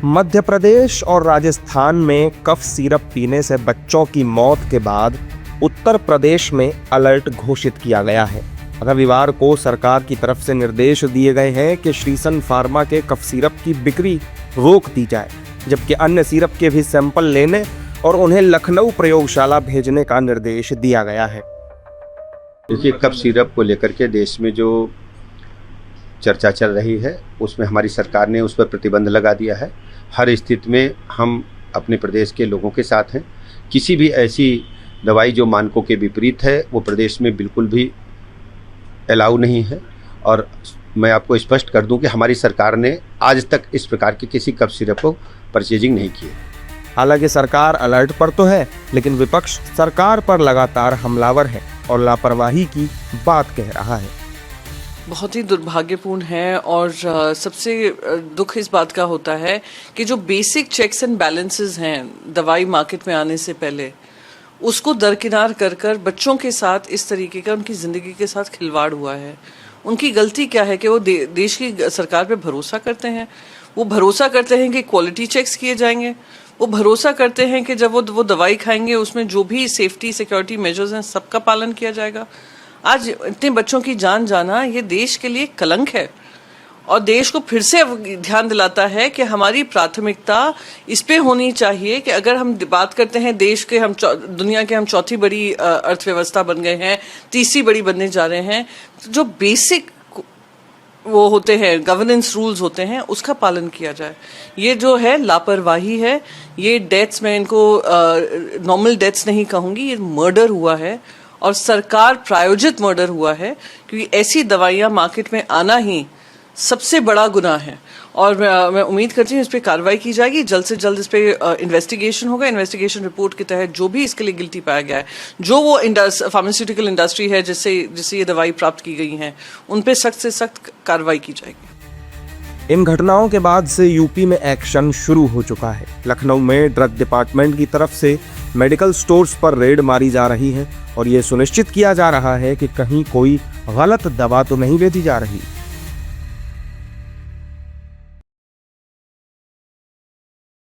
मध्य प्रदेश और राजस्थान में cough syrup पीने से बच्चों की मौत के बाद उत्तर प्रदेश में अलर्ट घोषित किया गया है। रविवार को सरकार की तरफ से निर्देश दिए गए हैं कि श्रीसन फार्मा के कफ सिरप की बिक्री रोक दी जाए, जबकि अन्य सिरप के भी सैंपल लेने और उन्हें लखनऊ प्रयोगशाला भेजने का निर्देश दिया गया है। देखिए, कफ सिरप को लेकर के देश में जो चर्चा चल रही है उसमें हमारी सरकार ने उस पर प्रतिबंध लगा दिया है। हर स्थिति में हम अपने प्रदेश के लोगों के साथ हैं। किसी भी ऐसी दवाई जो मानकों के विपरीत है वो प्रदेश में बिल्कुल भी अलाउ नहीं है। और मैं आपको स्पष्ट कर दूं कि हमारी सरकार ने आज तक इस प्रकार के किसी कफ सिरप को परचेजिंग नहीं की है। हालांकि सरकार अलर्ट पर तो है, लेकिन विपक्ष सरकार पर लगातार हमलावर है और लापरवाही की बात कह रहा है। बहुत ही दुर्भाग्यपूर्ण है और सबसे दुख इस बात का होता है कि जो बेसिक चेक्स एंड बैलेंसेस हैं दवाई मार्केट में आने से पहले, उसको दरकिनार कर बच्चों के साथ इस तरीके का उनकी ज़िंदगी के साथ खिलवाड़ हुआ है। उनकी गलती क्या है कि वो देश की सरकार पे भरोसा करते हैं। वो भरोसा करते हैं कि क्वालिटी चेक्स किए जाएंगे। वो भरोसा करते हैं कि जब वो दवाई खाएंगे उसमें जो भी सेफ्टी सिक्योरिटी मेजर्स हैं सबका पालन किया जाएगा। आज इतने बच्चों की जान जाना ये देश के लिए कलंक है और देश को फिर से ध्यान दिलाता है कि हमारी प्राथमिकता इस पे होनी चाहिए कि अगर हम बात करते हैं देश के, हम दुनिया के हम चौथी बड़ी अर्थव्यवस्था बन गए हैं, तीसरी बड़ी बनने जा रहे हैं, तो जो बेसिक वो होते हैं गवर्नेंस रूल्स होते हैं उसका पालन किया जाए। ये जो है लापरवाही है। ये डेथ्स, मैं इनको नॉर्मल डेथ्स नहीं कहूँगी, ये मर्डर हुआ है और सरकार प्रायोजित मर्डर हुआ है, क्योंकि ऐसी दवाइयाँ मार्केट में आना ही सबसे बड़ा गुनाह है। और मैं उम्मीद करती हूँ इस पर कार्रवाई की जाएगी, जल्द से जल्द इस पर इन्वेस्टिगेशन होगा। इन्वेस्टिगेशन रिपोर्ट के तहत जो भी इसके लिए गिल्टी पाया गया है, जो वो फार्मास्यूटिकल इंडस्ट्री है जिससे ये दवाई प्राप्त की गई हैं, उन पर सख्त से सख्त कार्रवाई की जाएगी। इन घटनाओं के बाद से यूपी में एक्शन शुरू हो चुका है। लखनऊ में ड्रग डिपार्टमेंट की तरफ से मेडिकल स्टोर्स पर रेड मारी जा रही है और ये सुनिश्चित किया जा रहा है कि कहीं कोई गलत दवा तो नहीं बेची जा रही।